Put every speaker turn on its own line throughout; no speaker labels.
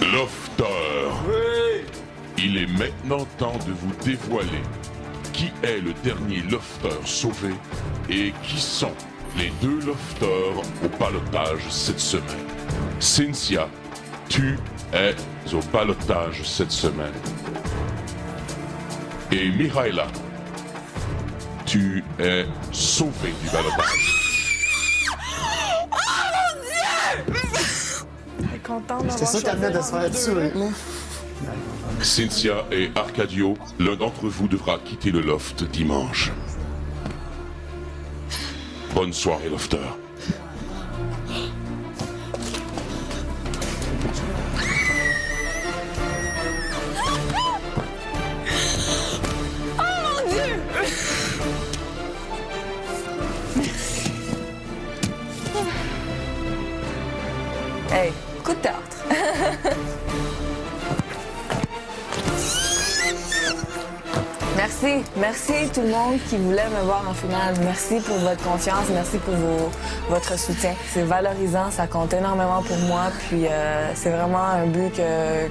Lofter.
Oui!
Il est maintenant temps de vous dévoiler qui est le dernier Lofter sauvé et qui sont les deux Lofters au ballottage cette semaine. Cynthia, tu es au ballottage cette semaine. Et Mihaela, tu es sauvée du ballottage.
J'étais sûr qu'elle venait de se faire tuer.
Cynthia et Arcadio, l'un d'entre vous devra quitter le loft dimanche. Bonne soirée, Lofter.
Hey, coup de théâtre. Merci tout le monde qui voulait me voir en finale. Merci pour votre confiance, merci pour votre soutien. C'est valorisant, ça compte énormément pour moi. Puis c'est vraiment un but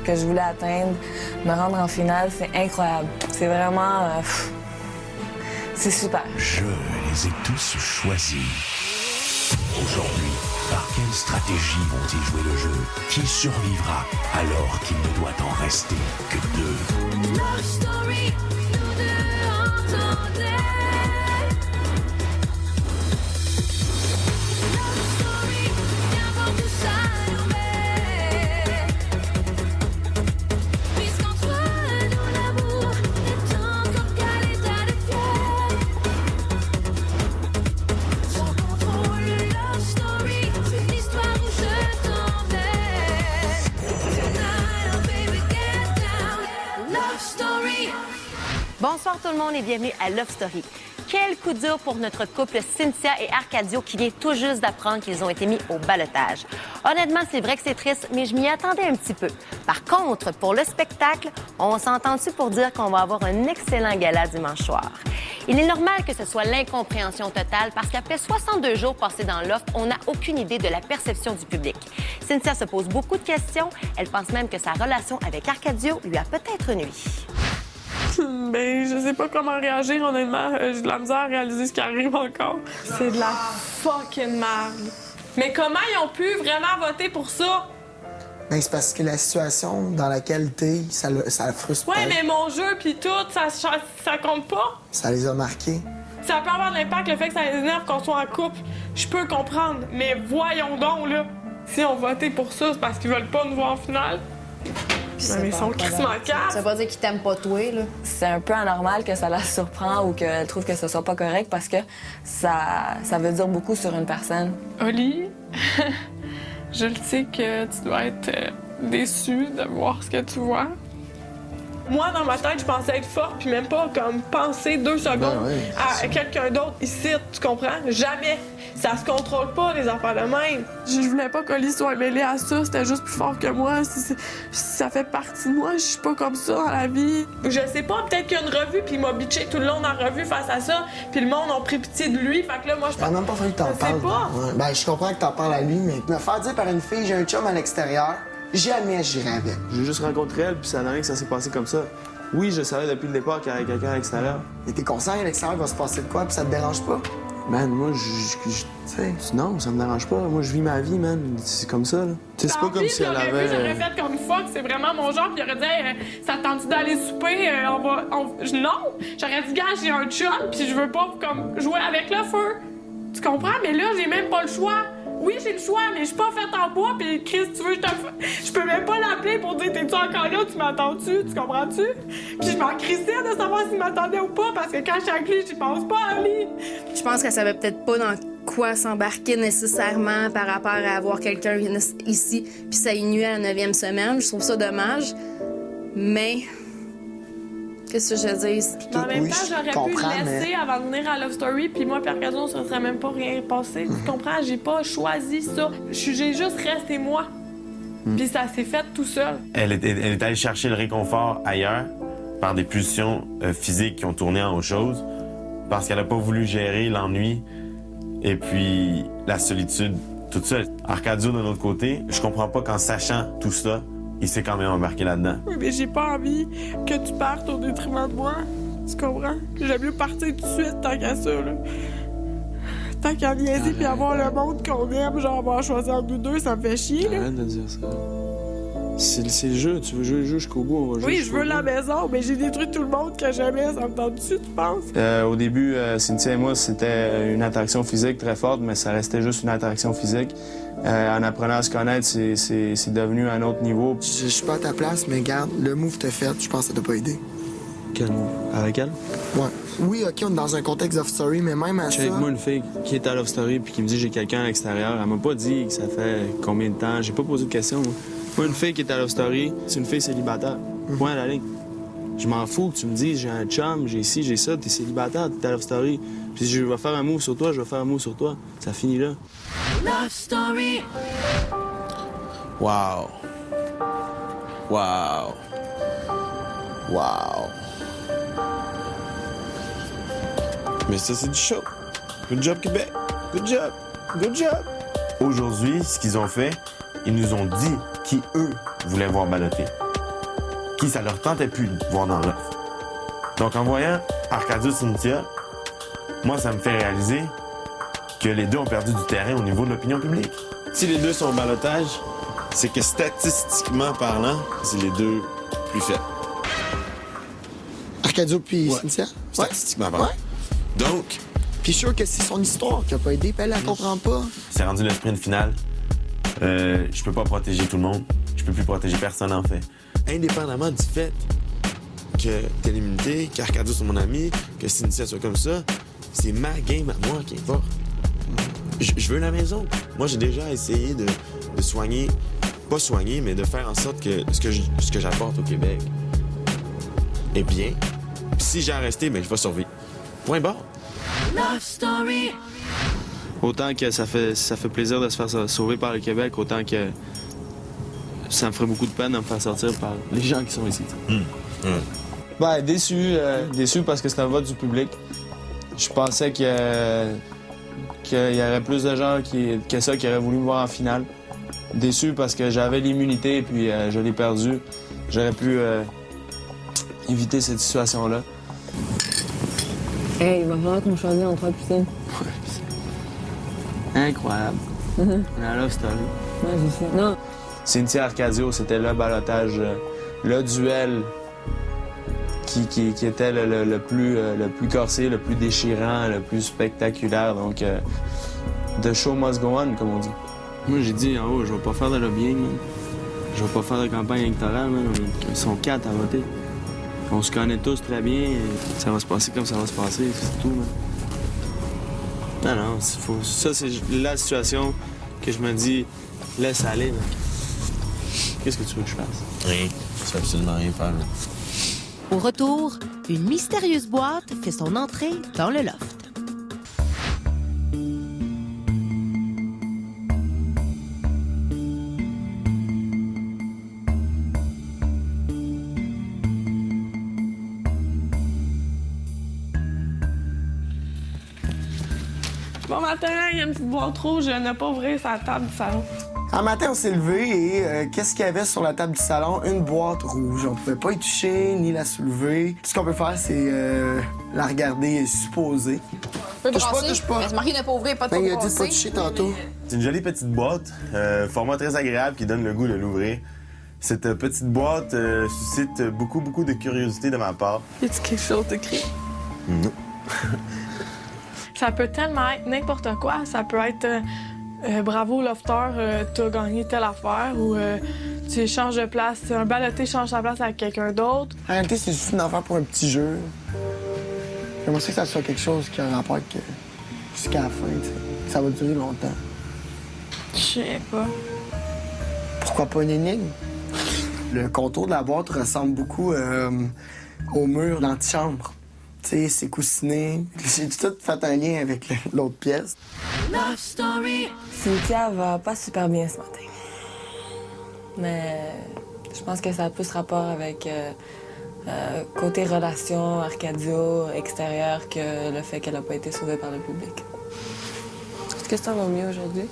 que je voulais atteindre. Me rendre en finale, c'est incroyable. C'est vraiment... c'est super.
Je les ai tous choisis. Aujourd'hui, par quelle stratégie vont-ils jouer le jeu? Qui survivra alors qu'il ne doit en rester que deux?
Love story, nous deux entendez. Love story, viens voir tout ça nous met. Puisqu'entre nous l'amour est encore qu'à l'état de fièvre. Sans contrôle, love story, c'est une histoire où je t'emmène. Tonight, oh baby, get down. Love story.
Bonsoir tout le monde et bienvenue à Love Story. Quel coup dur pour notre couple Cynthia et Arcadio qui vient tout juste d'apprendre qu'ils ont été mis au ballottage. Honnêtement, c'est vrai que c'est triste, mais je m'y attendais un petit peu. Par contre, pour le spectacle, on s'entend-tu pour dire qu'on va avoir un excellent gala dimanche soir? Il est normal que ce soit l'incompréhension totale parce qu'après 62 jours passés dans l'offre, on n'a aucune idée de la perception du public. Cynthia se pose beaucoup de questions. Elle pense même que sa relation avec Arcadio lui a peut-être nui.
Ben, je sais pas comment réagir, honnêtement. J'ai de la misère à réaliser ce qui arrive encore. C'est de la fucking merde. Mais comment ils ont pu vraiment voter pour ça?
Ben, c'est parce que la situation dans laquelle t'es, ça le frustre.
Ouais,
pas.
mais mon jeu pis tout, ça compte pas.
Ça les a marqués.
Ça peut avoir de l'impact, le fait que ça les énerve qu'on soit en couple. Je peux comprendre, mais voyons donc, là. Si on votait pour ça, c'est parce qu'ils veulent pas nous voir en finale. Mais ils sont crissement capables.
Ça veut pas dire qu'ils t'aiment pas toi, là.
C'est un peu anormal que ça la surprend ou qu'elle trouve que ce soit pas correct parce que ça veut dire beaucoup sur une personne.
Oli, je le sais que tu dois être déçue de voir ce que tu vois. Moi, dans ma tête, je pensais être forte, puis même pas comme penser 2 secondes à quelqu'un d'autre ici, tu comprends? Jamais. Ça se contrôle pas, les affaires de même. Je voulais pas qu'Oli soit mêlé à ça, c'était juste plus fort que moi. Ça fait partie de moi, je suis pas comme ça dans la vie. Je sais pas, peut-être qu'il y a une revue, puis il m'a bitché tout le long de la revue face à ça, puis le monde a pris pitié de lui, fait que là, moi, je
Ça n'a même pas fallu que t'en
Je sais
parles.
pas.
Ouais. Ben, je comprends que t'en parles à lui, mais me faire dire par une fille, j'ai un chum à l'extérieur, jamais j'irai avec.
J'ai juste rencontré elle, puis ça n'a rien que ça s'est passé comme ça. Oui, je savais depuis le départ qu'il y avait quelqu'un à l'extérieur.
Mais t'es conscient à l'extérieur va se passer de quoi, puis ça te dérange pas?
Man, moi, tu sais, non, ça me dérange pas. Moi, je vis ma vie, man. C'est comme ça, là. Tu sais, c'est pas comme si elle avait...
J'aurais fait comme fuck, c'est vraiment mon genre, puis il aurait dit, hey, ça tente d'aller souper, Non! J'aurais dit, gars, j'ai un chum, puis je veux pas comme jouer avec le feu. Tu comprends? Mais là, j'ai même pas le choix. Oui, j'ai le choix, mais je suis pas faite en bois, puis Chris, tu veux, je peux même pas l'appeler pour dire, t'es-tu encore là, tu m'attends-tu, tu comprends-tu? Puis je m'en crissais de savoir s'il m'attendait ou pas, parce que quand je suis avec lui, j'y pense pas à lui.
Je pense qu'elle savait peut-être pas dans quoi s'embarquer nécessairement par rapport à avoir quelqu'un ici, puis ça y nuit à la 9e semaine. Je trouve ça dommage, mais... Qu'est-ce que je dis?
Mais en même
Oui,
temps,
je
j'aurais pu
comprends,
le laisser
mais-
avant de venir à Love Story, puis moi, par Arcadio, ça serait même pas rien passé. Tu comprends? J'ai pas choisi ça. J'ai juste resté moi. Puis ça s'est fait tout seul.
Elle est allée chercher le réconfort ailleurs par des pulsions physiques qui ont tourné en autre chose parce qu'elle n'a pas voulu gérer l'ennui et puis la solitude toute seule. Arcadio, d'un autre côté, je comprends pas qu'en sachant tout ça, il s'est quand même embarqué là-dedans.
Oui, mais j'ai pas envie que tu partes au détriment de moi. Tu comprends? J'aime mieux partir tout de suite tant qu'à ça, là. Tant qu'à niaiser puis avoir le monde qu'on aime, genre avoir choisi entre nous deux, ça me fait chier, là.
Arrête de dire ça. C'est le jeu, tu veux jouer le jeu jusqu'au bout, on va jouer
Oui, je
jusqu'au
veux
bout.
la maison, mais j'ai détruit tout le monde que j'aimais. Ça me tente dessus, tu penses?
Au début, Cynthia et moi, c'était une attraction physique très forte, mais ça restait juste une attraction physique. En apprenant à se connaître, c'est devenu un autre niveau.
Je suis pas à ta place, mais garde, le move que t'as fait, je pense que ça t'a pas aidé.
Quel move? Avec elle?
Ouais. Oui, OK, on est dans un contexte of story, mais même à
Je
ça...
suis avec moi une fille qui est à Love Story puis qui me dit j'ai quelqu'un à l'extérieur. Elle m'a pas dit que ça fait combien de temps. J'ai pas posé de questions, moi. Moi, une fille qui est à Love Story, c'est une fille célibataire. Point à la ligne. Je m'en fous que tu me dises j'ai un chum, j'ai ci, j'ai ça, t'es célibataire, t'es à Love Story. Puis si je vais faire un move sur toi, je vais faire un move sur toi. Ça finit là.
Love Story.
Wow. Wow. Wow.
Mais ça, c'est du show. Good job, Québec. Good job. Good job. Aujourd'hui, ce qu'ils ont fait, ils nous ont dit qui, eux, voulaient voir balloter. Qui ça leur tentait plus de voir dans l'offre. Donc, en voyant Arcadio Cynthia, moi, ça me fait réaliser que les deux ont perdu du terrain au niveau de l'opinion publique. Si les deux sont au ballottage, c'est que statistiquement parlant, c'est les deux plus faibles.
Arcadio puis Cynthia?
Statistiquement parlant. Donc,
Puis je suis sûr que c'est son histoire qui a pas aidé, puis elle comprend pas.
c'est rendu le sprint final. Je peux pas protéger tout le monde. Je peux plus protéger personne, en fait. Indépendamment du fait que t'es l'immunité, qu'Arcadio soit mon ami, que Cynthia soit comme ça, c'est ma game à moi qui importe. Je veux la maison. Moi, j'ai déjà essayé de soigner, pas soigner, mais de faire en sorte que ce que j'apporte au Québec est bien. Puis si j'ai à rester, ben, je vais survivre. Point barre.
Love Story.
Autant que ça fait plaisir de se faire sauver par le Québec, autant que ça me ferait beaucoup de peine de me faire sortir par les gens qui sont ici. Ben, déçu parce que c'est un vote du public. Je pensais qu'il y aurait plus de gens que ça qui auraient voulu me voir en finale. Déçu parce que j'avais l'immunité et puis je l'ai perdue. J'aurais pu éviter cette situation-là.
Hey, il va falloir qu'on choisisse entre 3 piscines.
Incroyable. On est à Love Story.
Ouais, je sais. Non.
Cynthia Arcadio, c'était le ballottage, le duel qui était le plus corsé, le plus déchirant, le plus spectaculaire. Donc, the show must go on, comme on dit. Moi, j'ai dit en haut, je vais pas faire de lobbying, man. Je vais pas faire de campagne électorale, man. Ils sont 4 à voter. On se connaît tous très bien. Ça va se passer comme ça va se passer, c'est tout, man. Non, ça, c'est la situation que je me dis, laisse aller, man. Qu'est-ce que tu veux que je fasse?
Rien. Je sais absolument rien faire, là.
Au retour, une mystérieuse boîte fait son entrée dans le loft.
Bon matin, il y a une petite boîte rouge, ne pas ouvrir sa table du salon.
Un matin, on s'est levé et qu'est-ce qu'il y avait sur la table du salon? Une boîte rouge. On pouvait pas y toucher ni la soulever. Tout ce qu'on peut faire, c'est la regarder et supposer. Touche pas, touche pas.
Mais c'est marqué de pas ouvrir, pas de
Ben, il a dit de
brasser.
pas toucher tantôt.
C'est une jolie petite boîte, format très agréable qui donne le goût de l'ouvrir. Cette petite boîte suscite beaucoup de curiosité de ma part.
Y a-t-il quelque chose d'écrit?
Non.
Ça peut tellement être n'importe quoi. Ça peut être bravo, Lofter, t'as gagné telle affaire ou tu changes de place. Un ballotté change sa place avec quelqu'un d'autre.
En réalité, c'est juste une affaire pour un petit jeu. J'aimerais ça que ça soit quelque chose qui a un rapport avec jusqu'à la fin, tu sais. Que ça va durer longtemps.
Je sais pas.
Pourquoi pas une énigme? Le contour de la boîte ressemble beaucoup au mur d'antichambre. Tu sais, c'est coussiné. J'ai tout fait un lien avec l'autre pièce.
Love Story.
Cynthia va pas super bien ce matin. Mais je pense que ça a plus rapport avec côté relation, Arcadio, extérieur, que le fait qu'elle a pas été sauvée par le public. Est-ce que ça va mieux aujourd'hui?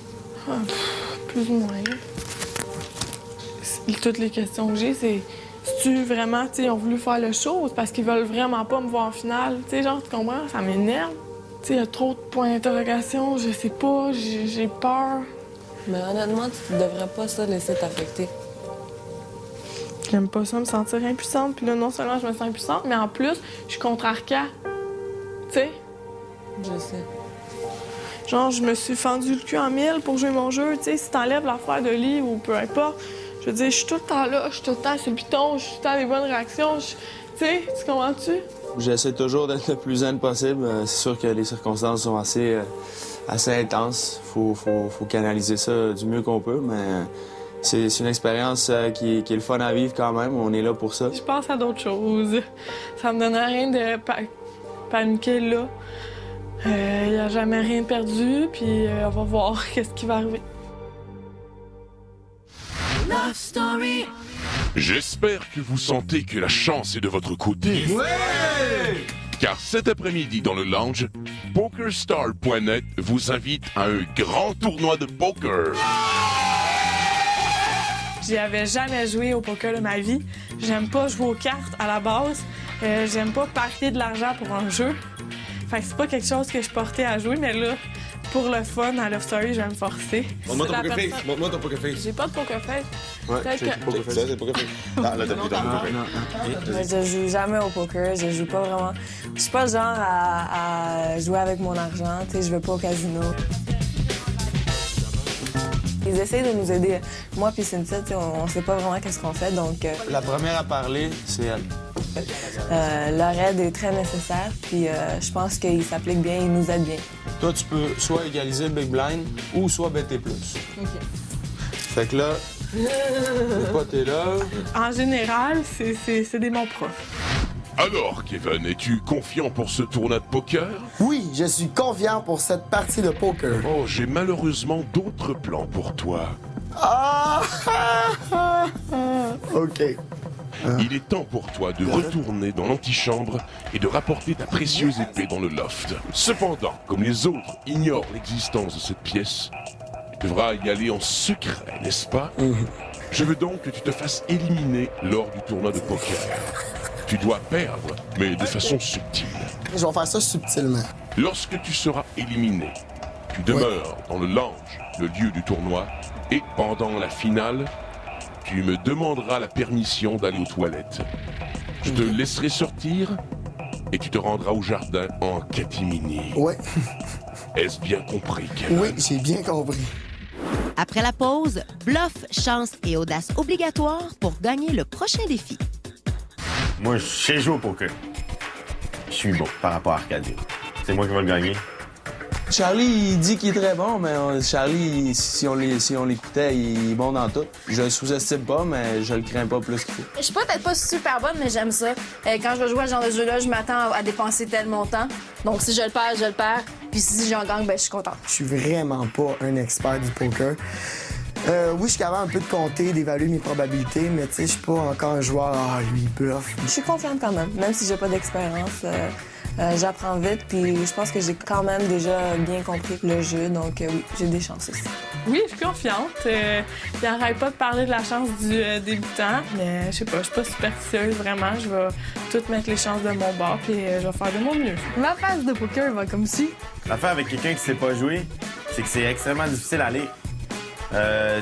Plus ou moins. Toutes les questions que j'ai, c'est si-tu vraiment, tu sais, ils ont voulu faire le show ou c'est parce qu'ils veulent vraiment pas me voir en finale? Tu sais, genre, tu comprends? Ça m'énerve. Tu sais, il y a trop de points d'interrogation, je sais pas, j'ai peur.
Mais honnêtement, tu devrais pas ça laisser t'affecter.
J'aime pas ça, me sentir impuissante. Puis là, non seulement je me sens impuissante, mais en plus, je suis contre Arca. Tu sais?
Je sais.
Genre, je me suis fendu le cul en mille pour jouer mon jeu. Tu sais, si t'enlèves l'affaire de lit ou peu importe, je veux dire, je suis tout le temps là, je suis tout le temps sur le piton, je suis tout le temps des bonnes réactions. Tu sais, tu comprends-tu?
J'essaie toujours d'être le plus zen possible. C'est sûr que les circonstances sont assez intenses. Faut canaliser ça du mieux qu'on peut, mais c'est une expérience qui est le fun à vivre quand même. On est là pour ça.
Je pense à d'autres choses. Ça me donne rien de paniquer là. Il n'y a jamais rien perdu, puis on va voir qu'est-ce qui va arriver.
Love Story.
J'espère que vous sentez que la chance est de votre côté. Car cet après-midi dans le lounge, PokerStar.net vous invite à un grand tournoi de poker.
J'y avais jamais joué au poker de ma vie. J'aime pas jouer aux cartes à la base. J'aime pas parier de l'argent pour un jeu. Fait que c'est pas quelque chose que je portais à jouer, mais là, pour le fun, à Love Story, je vais me forcer.
Montre-moi ton poker face. Montre-moi ton poker face.
J'ai pas de poker face.
Ouais,
Peut-être
c'est
que-
poker face. C'est poker face. Ah, là, t'as plus ton poker face.
Mais je joue jamais au poker, je joue pas vraiment. Je suis pas le genre à jouer avec mon argent, tu sais, je vais pas au casino. Ils essayent de nous aider. Moi puis Cynthia, tu sais, on sait pas vraiment qu'est-ce qu'on fait, donc
La première à parler, c'est elle.
leur aide est très nécessaire, puis je pense qu'ils s'appliquent bien, ils nous aident bien.
Toi, tu peux soit égaliser le Big Blind ou soit bêter plus.
OK.
Fait que là, le pote est là.
En général, c'est des bons profs.
Alors, Kevin, es-tu confiant pour ce tournoi de poker?
Oui, je suis confiant pour cette partie de poker.
Oh, j'ai malheureusement d'autres plans pour toi.
Ah! OK.
Il est temps pour toi de retourner dans l'antichambre et de rapporter ta précieuse épée dans le loft. Cependant, comme les autres ignorent l'existence de cette pièce, tu devras y aller en secret, n'est-ce pas? Je veux donc que tu te fasses éliminer lors du tournoi de poker. Tu dois perdre, mais de façon subtile.
Je vais faire ça subtilement.
Lorsque tu seras éliminé, tu demeures dans le lounge, le lieu du tournoi, et pendant la finale, tu me demanderas la permission d'aller aux toilettes. Je te laisserai sortir et tu te rendras au jardin en catimini.
Ouais.
Est-ce bien compris, Kevin?
Oui, j'ai bien compris.
Après la pause, bluff, chance et audace obligatoire pour gagner le prochain défi.
Moi, je sais jouer au poker. Je suis bon par rapport à Arcadio. C'est moi qui vais le gagner.
Charlie, il dit qu'il est très bon, mais Charlie, si on l'écoutait, il est bon dans tout. Je le sous-estime pas, mais je le crains pas plus qu'il faut.
Je suis peut-être pas super bonne, mais j'aime ça. Quand je vais jouer à ce genre de jeu-là, je m'attends à dépenser tel montant. Donc, si je le perds, je le perds. Puis si j'en gagne, ben je suis contente.
Je suis vraiment pas un expert du poker. Oui, je suis capable un peu de compter, d'évaluer mes probabilités, mais tu sais, je suis pas encore un joueur, lui, il bluffe.
Je suis confiante quand même si j'ai pas d'expérience. J'apprends vite, puis je pense que j'ai quand même déjà bien compris le jeu, donc oui, j'ai des chances aussi.
Oui, je suis confiante. Il n'arrête pas de parler de la chance du débutant, mais je sais pas, je suis pas superstitieuse, vraiment. Je vais toutes mettre les chances de mon bord, puis je vais faire de mon mieux.
Ma phase de poker va comme si.
L'affaire avec quelqu'un qui sait pas jouer, c'est que c'est extrêmement difficile à lire.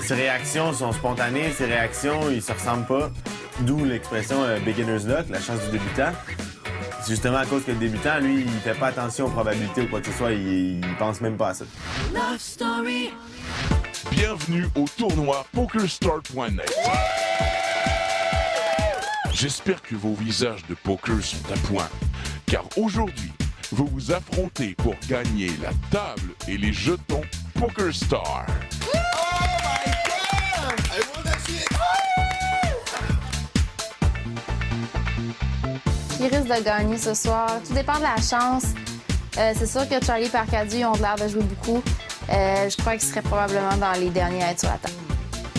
Ses réactions sont spontanées, ses réactions, ils se ressemblent pas. D'où l'expression beginner's luck, la chance du débutant. C'est justement à cause que le débutant, lui, il fait pas attention aux probabilités ou quoi que ce soit, il pense même pas à ça.
Love Story.
Bienvenue au tournoi PokerStar.net. J'espère que vos visages de poker sont à point, car aujourd'hui, vous vous affrontez pour gagner la table et les jetons PokerStar.
Qui risque de gagner ce soir? Tout dépend de la chance. C'est sûr que Charlie et Arcadio ont l'air de jouer beaucoup. Je crois qu'ils seraient probablement dans les derniers à être sur la table.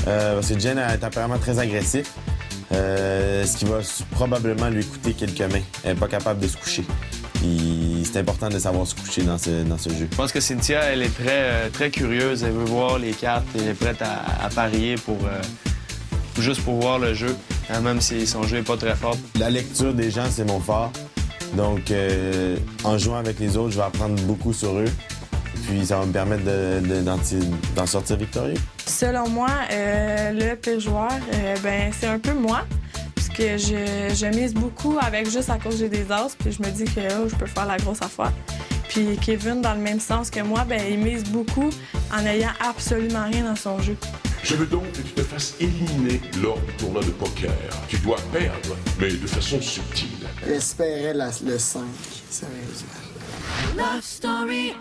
Parce que Jen a un tempérament très agressif, ce qui va probablement lui coûter quelques mains. Elle n'est pas capable de se coucher. Puis c'est important de savoir se coucher dans ce jeu.
Je pense que Cynthia, elle est très curieuse. Elle veut voir les cartes. Elle est prête à parier pour juste pour voir le jeu, même si son jeu n'est pas très fort.
La lecture des gens, c'est mon fort. Donc, en jouant avec les autres, je vais apprendre beaucoup sur eux. Puis, ça va me permettre d'en sortir victorieux.
Selon moi, le pire joueur, c'est un peu moi. Parce que je mise beaucoup avec juste à cause j'ai des as. Puis je me dis que je peux faire la grosse affaire. Puis Kevin, dans le même sens que moi, il mise beaucoup en n'ayant absolument rien dans son jeu.
Je veux donc que tu te fasses éliminer lors du tournoi de poker. Tu dois perdre, mais de façon subtile.
J'espérais le 5, sérieusement.
Love Story.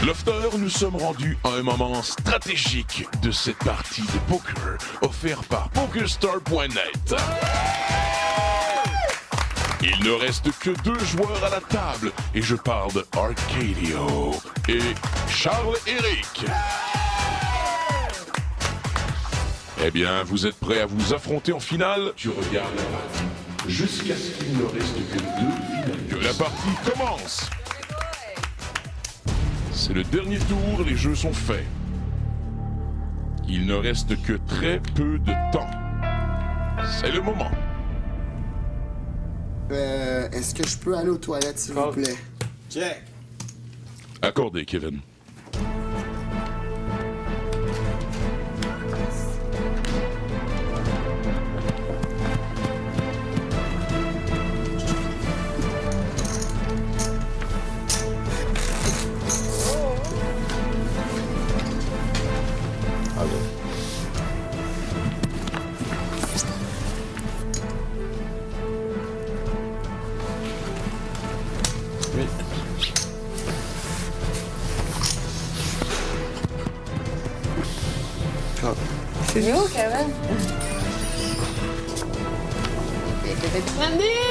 Lofter, nous sommes rendus à un moment stratégique de cette partie de poker offerte par PokerStar.net. Il ne reste que 2 joueurs à la table et je parle de Arcadio et Charles-Éric. Eh bien, vous êtes prêts à vous affronter en finale? Tu regardes la partie jusqu'à ce qu'il ne reste que 2 finalistes. Que la partie commence! C'est le dernier tour, les jeux sont faits. Il ne reste que très peu de temps. C'est le moment.
Est-ce que je peux aller aux toilettes, s'il vous plaît?
Check!
Accordé, Kevin.
C'est où, Kevin?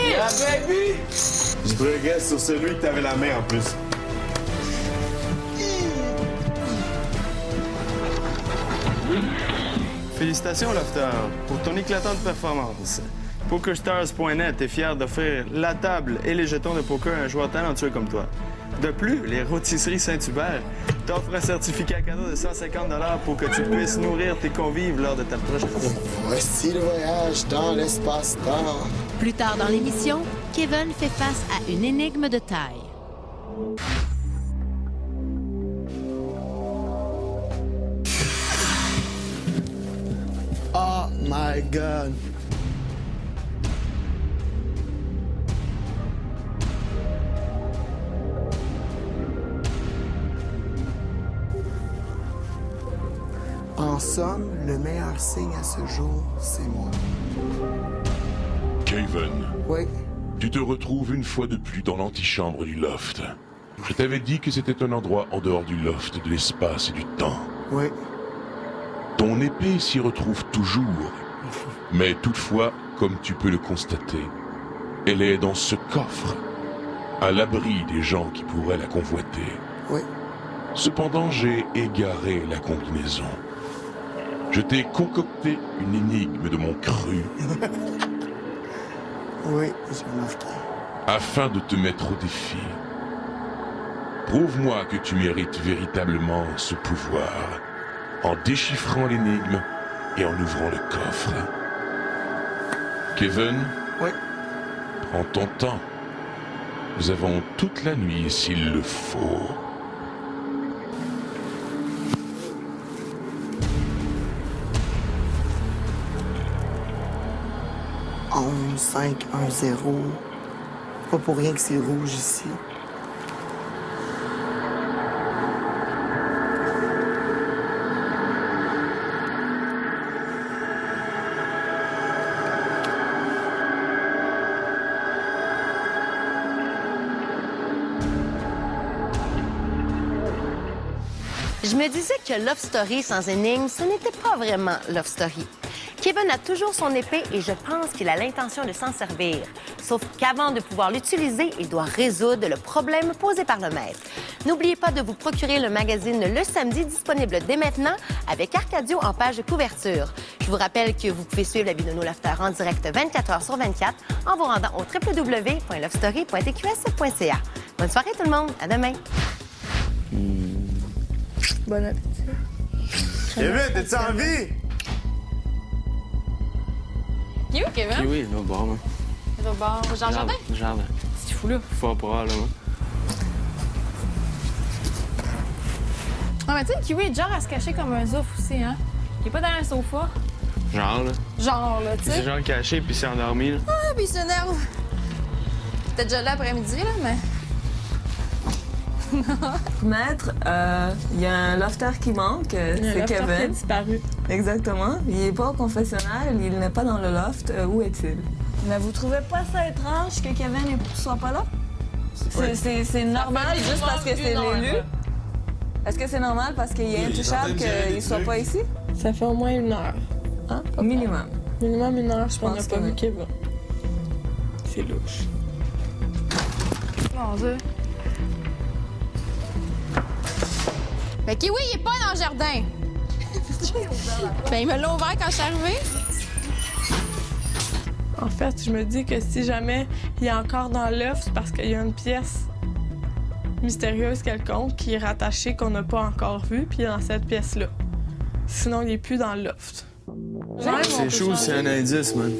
Yeah, baby! Je progresse sur celui que t'avais la main en plus.
Félicitations, Lofter, pour ton éclatante performance. PokerStars.net est fier d'offrir la table et les jetons de poker à un joueur talentueux comme toi. De plus, les rôtisseries Saint-Hubert t'offrent un certificat cadeau de 150 $ pour que tu puisses nourrir tes convives lors de ta prochaine.
Voici le voyage dans l'espace-temps.
Plus tard dans l'émission, Kevin fait face à une énigme de taille.
Oh my God. En somme, le meilleur signe à ce jour, c'est moi.
Kevin,
Oui.
tu te retrouves une fois de plus dans l'antichambre du loft. Je t'avais dit que c'était un endroit en dehors du loft, de l'espace et du temps.
Oui.
Ton épée s'y retrouve toujours. Mais toutefois, comme tu peux le constater, elle est dans ce coffre, à l'abri des gens qui pourraient la convoiter.
Oui.
Cependant, j'ai égaré la combinaison. Je t'ai concocté une énigme de mon cru
Oui, j'ai remarqué.
afin de te mettre au défi. Prouve-moi que tu mérites véritablement ce pouvoir en déchiffrant l'énigme et en ouvrant le coffre. Kevin,
Oui.
prends ton temps. Nous avons toute la nuit s'il le faut. «
11, 5, 1, 0. Pas pour rien que c'est rouge ici.
Je me disais que Love Story sans énigme, ce n'était pas vraiment Love Story. Kevin a toujours son épée et je pense qu'il a l'intention de s'en servir. Sauf qu'avant de pouvoir l'utiliser, il doit résoudre le problème posé par le maître. N'oubliez pas de vous procurer le magazine Le Samedi, disponible dès maintenant, avec Arcadio en page de couverture. Je vous rappelle que vous pouvez suivre la vie de nos lofters en direct 24 heures sur 24 en vous rendant au www.lovestory.tqs.ca. Bonne soirée tout le monde, à demain!
Bon appétit.
Kevin, t'es-tu en vie?
Il est où, Kevin?
Kiwi, là, bon, là.
Il est au bord. Jean Jardin?
Jardin.
C'est fou, là.
Fort probablement.
Ah, mais tu sais, le Kiwi est genre à se cacher comme un zouf aussi, hein? Il est pas derrière le sofa.
Genre, là.
Genre, là, tu
C'est
sais.
genre caché puis c'est endormi, là.
Ah, puis il s'énerve. C'était déjà là l'après-midi, là, mais.
Maître, il y a un lofter qui manque, c'est
Qui a
Kevin.
disparu.
Exactement. Il n'est pas au confessionnal, il n'est pas dans le loft. Où est-il? Mais vous trouvez pas ça étrange que Kevin ne soit pas là? C'est normal juste parce que c'est l'élu? Est-ce que c'est normal parce qu'il est intouchable qu'il ne soit pas ici?
Ça fait au moins 1 heure.
Hein? Minimum.
Minimum 1 heure, je pense qu'on n'a
pense
pas
que
vu
oui.
Kevin. C'est louche.
Mon Dieu. Ben, Kiwi, il est pas dans le jardin. Ben, il me l'a ouvert quand je suis arrivée.
En fait, je me dis que si jamais il est encore dans l'œuf, c'est parce qu'il y a une pièce mystérieuse quelconque qui est rattachée qu'on n'a pas encore vue, puis il est dans cette pièce-là. Sinon, il est plus dans le loft.
Ces choses, c'est un indice, man.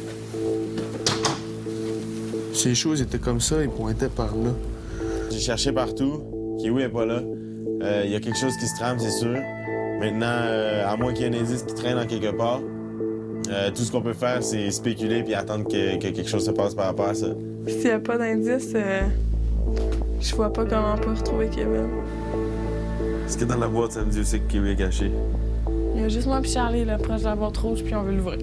Ces choses étaient comme ça, ils pointaient par là.
J'ai cherché partout. Kiwi est pas là. Il y a quelque chose qui se trame, c'est sûr. Maintenant, à moins qu'il y ait un indice qui traîne en quelque part, tout ce qu'on peut faire, c'est spéculer puis attendre que quelque chose se passe par rapport à ça.
Puis s'il n'y a pas d'indice, je vois pas comment on peut retrouver Kevin.
Est-ce que dans la boîte, ça me dit aussi que Kiwi est caché?
Il y a juste moi et Charlie là, proche de la boîte rouge, puis on veut l'ouvrir.